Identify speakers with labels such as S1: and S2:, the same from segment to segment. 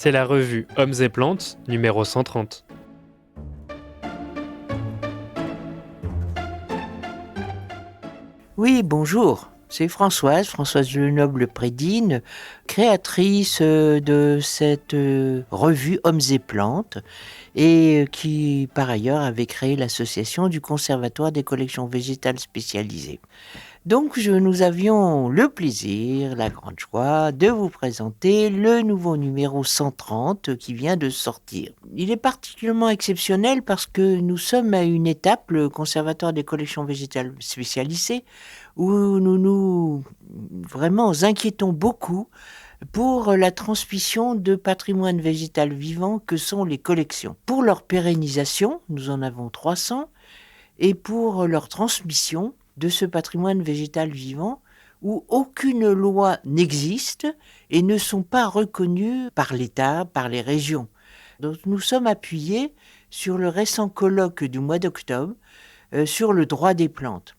S1: C'est la revue Hommes et Plantes, numéro 130.
S2: Oui, bonjour. C'est Françoise Lenoble-Prédine, créatrice de cette revue Hommes et Plantes et qui, par ailleurs, avait créé l'association du Conservatoire des collections végétales spécialisées. Donc, nous avions le plaisir, la grande joie de vous présenter le nouveau numéro 130 qui vient de sortir. Il est particulièrement exceptionnel parce que nous sommes à une étape, le Conservatoire des collections végétales spécialisées, où nous nous vraiment inquiétons beaucoup pour la transmission de patrimoine végétal vivant que sont les collections. Pour leur pérennisation, nous en avons 300, et pour leur transmission de ce patrimoine végétal vivant où aucune loi n'existe et ne sont pas reconnus par l'État, par les régions. Donc nous sommes appuyés sur le récent colloque du mois d'octobre sur le droit des plantes.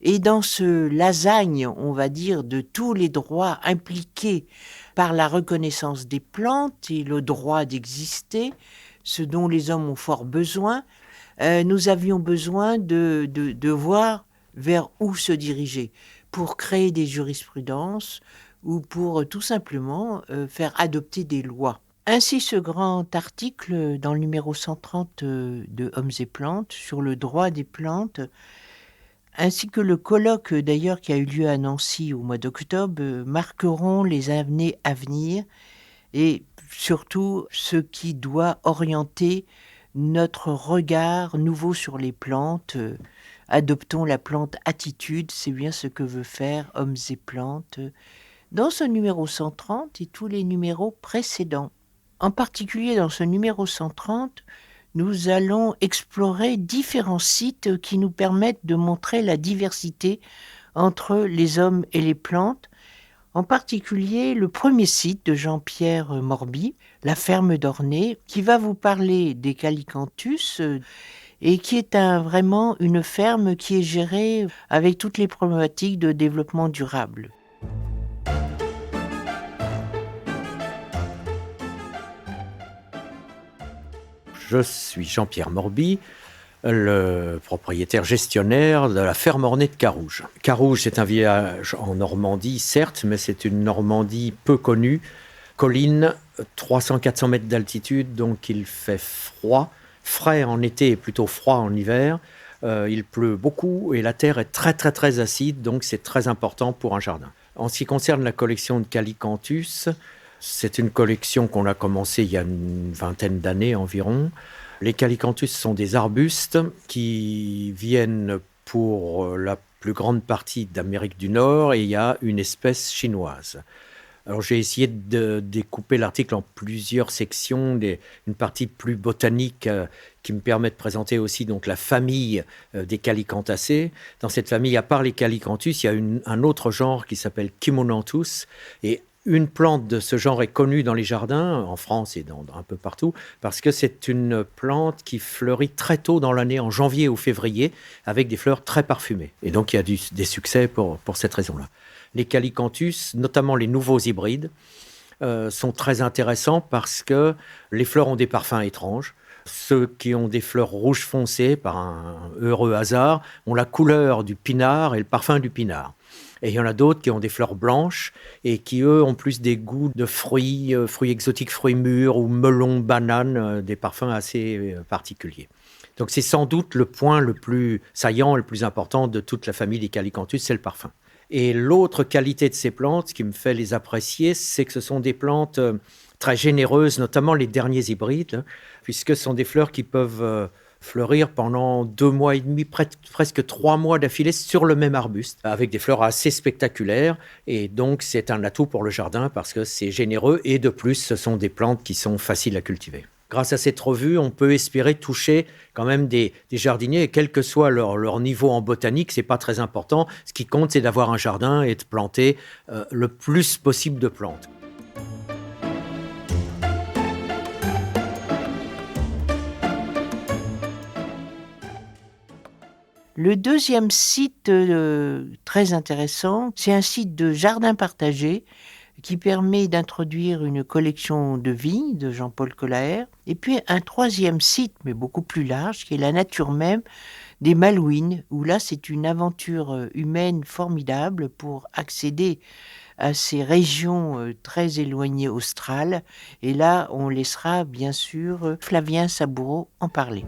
S2: Et dans ce lasagne, on va dire, de tous les droits impliqués par la reconnaissance des plantes et le droit d'exister, ce dont les hommes ont fort besoin, nous avions besoin de voir vers où se diriger pour créer des jurisprudences ou pour tout simplement faire adopter des lois. Ainsi, ce grand article dans le numéro 130 de Hommes et Plantes sur le droit des plantes, ainsi que le colloque d'ailleurs qui a eu lieu à Nancy au mois d'octobre, marqueront les années à venir et surtout ce qui doit orienter notre regard nouveau sur les plantes. Adoptons la plante attitude, c'est bien ce que veut faire Hommes et Plantes dans ce numéro 130 et tous les numéros précédents. En particulier dans ce numéro 130, nous allons explorer différents sites qui nous permettent de montrer la diversité entre les hommes et les plantes. En particulier, le premier site de Jean-Pierre Morby, la ferme d'Ornay, qui va vous parler des Calycanthus et qui est vraiment une ferme qui est gérée avec toutes les problématiques de développement durable.
S3: Je suis Jean-Pierre Morby, le propriétaire gestionnaire de la ferme Ornay de Carouge. Carouge, c'est un village en Normandie, certes, mais c'est une Normandie peu connue. Colline, 300-400 mètres d'altitude, donc il fait froid, frais en été et plutôt froid en hiver. Il pleut beaucoup et la terre est très très très acide, donc c'est très important pour un jardin. En ce qui concerne la collection de Calycanthus, c'est une collection qu'on a commencée il y a une vingtaine d'années environ. Les Calycanthus sont des arbustes qui viennent pour la plus grande partie d'Amérique du Nord et il y a une espèce chinoise. Alors j'ai essayé de découper l'article en plusieurs sections, une partie plus botanique qui me permet de présenter aussi donc la famille des Calycanthacées. Dans cette famille, à part les Calycanthus, il y a un autre genre qui s'appelle Chimonanthus et une plante de ce genre est connue dans les jardins, en France et un peu partout, parce que c'est une plante qui fleurit très tôt dans l'année, en janvier ou février, avec des fleurs très parfumées. Et donc, il y a des succès pour cette raison-là. Les Calycanthus, notamment les nouveaux hybrides, sont très intéressants parce que les fleurs ont des parfums étranges. Ceux qui ont des fleurs rouges foncées, par un heureux hasard, ont la couleur du pinard et le parfum du pinard. Et il y en a d'autres qui ont des fleurs blanches et qui, eux, ont plus des goûts de fruits exotiques, fruits mûrs ou melons, bananes, des parfums assez particuliers. Donc c'est sans doute le point le plus saillant et le plus important de toute la famille des Calycanthus, c'est le parfum. Et l'autre qualité de ces plantes, ce qui me fait les apprécier, c'est que ce sont des plantes très généreuses, notamment les derniers hybrides, puisque ce sont des fleurs qui peuvent fleurir pendant 2 mois et demi, presque 3 mois d'affilée sur le même arbuste, avec des fleurs assez spectaculaires. Et donc, c'est un atout pour le jardin parce que c'est généreux et de plus, ce sont des plantes qui sont faciles à cultiver. Grâce à cette revue, on peut espérer toucher quand même des jardiniers, et quel que soit leur niveau en botanique, c'est pas très important. Ce qui compte, c'est d'avoir un jardin et de planter le plus possible de plantes.
S2: Le deuxième site très intéressant, c'est un site de jardin partagé qui permet d'introduire une collection de vignes de Jean-Paul Collaert, et puis un troisième site, mais beaucoup plus large, qui est la nature même des Malouines, où là c'est une aventure humaine formidable pour accéder à ces régions très éloignées australes. Et là, on laissera bien sûr Flavien Saboureau en parler.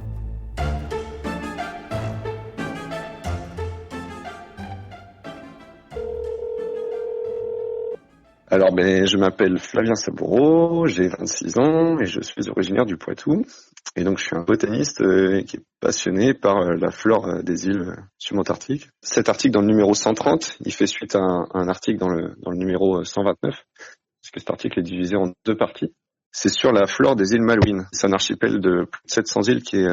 S4: Alors, je m'appelle Flavien Saboureau, j'ai 26 ans et je suis originaire du Poitou. Et donc, je suis un botaniste qui est passionné par la flore des îles subantarctiques. Cet article dans le numéro 130, il fait suite à un article dans le numéro 129, parce que cet article est divisé en deux parties. C'est sur la flore des îles Malouines. C'est un archipel de plus de 700 îles qui est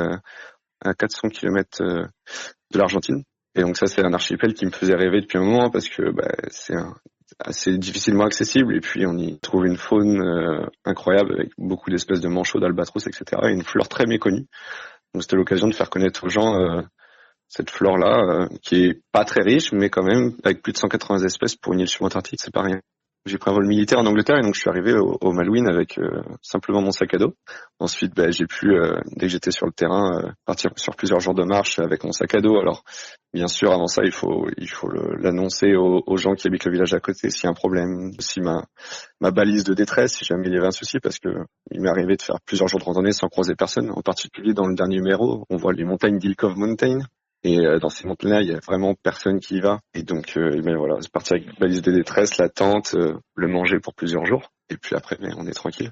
S4: à 400 km de l'Argentine. Et donc ça, c'est un archipel qui me faisait rêver depuis un moment parce que c'est assez difficilement accessible et puis on y trouve une faune incroyable avec beaucoup d'espèces de manchots, d'albatros, etc. et une flore très méconnue. Donc c'était l'occasion de faire connaître aux gens cette flore-là qui est pas très riche mais quand même avec plus de 180 espèces pour une île subantarctique, c'est pas rien. J'ai pris un vol militaire en Angleterre et donc je suis arrivé au Malouines avec simplement mon sac à dos. Ensuite, j'ai pu, dès que j'étais sur le terrain, partir sur plusieurs jours de marche avec mon sac à dos. Alors, bien sûr, avant ça, il faut l'annoncer aux gens qui habitent le village à côté s'il y a un problème. Aussi ma balise de détresse si jamais il y avait un souci, parce que il m'est arrivé de faire plusieurs jours de randonnée sans croiser personne. En particulier dans le dernier numéro, on voit les montagnes d'Hillcove Mountain. Et dans ces montagnes-là, il y a vraiment personne qui y va. Et donc, voilà, c'est parti avec la balise de détresse, la tente, le manger pour plusieurs jours. Et puis après, on est tranquille.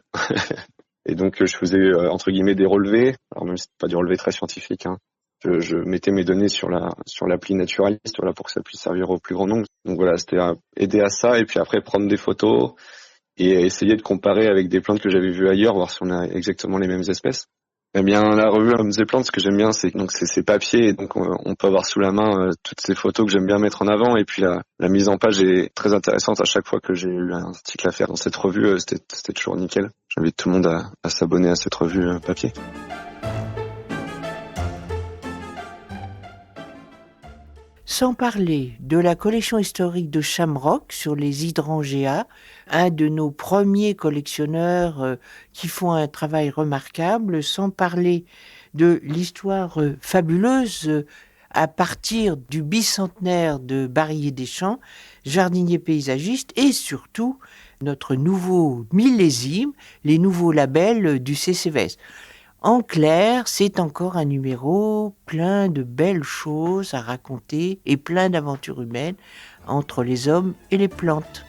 S4: Et donc, je faisais, entre guillemets, des relevés. Alors même si c'est pas du relevé très scientifique, hein. Je mettais mes données sur l'appli Naturalist, voilà, pour que ça puisse servir au plus grand nombre. Donc voilà, c'était aider à ça. Et puis après, prendre des photos et essayer de comparer avec des plantes que j'avais vues ailleurs, voir si on a exactement les mêmes espèces. Eh bien, la revue Hommes et Plantes, ce que j'aime bien, c'est ces papiers, et donc on peut avoir sous la main toutes ces photos que j'aime bien mettre en avant, et puis la mise en page est très intéressante à chaque fois que j'ai eu un article à faire dans cette revue, c'était toujours nickel. J'invite tout le monde à s'abonner à cette revue papier.
S2: Sans parler de la collection historique de Shamrock sur les hydrangea, un de nos premiers collectionneurs qui font un travail remarquable, sans parler de l'histoire fabuleuse à partir du bicentenaire de Barillet Deschamps, jardinier paysagiste, et surtout notre nouveau millésime, les nouveaux labels du CCVS. En clair, c'est encore un numéro plein de belles choses à raconter et plein d'aventures humaines entre les hommes et les plantes.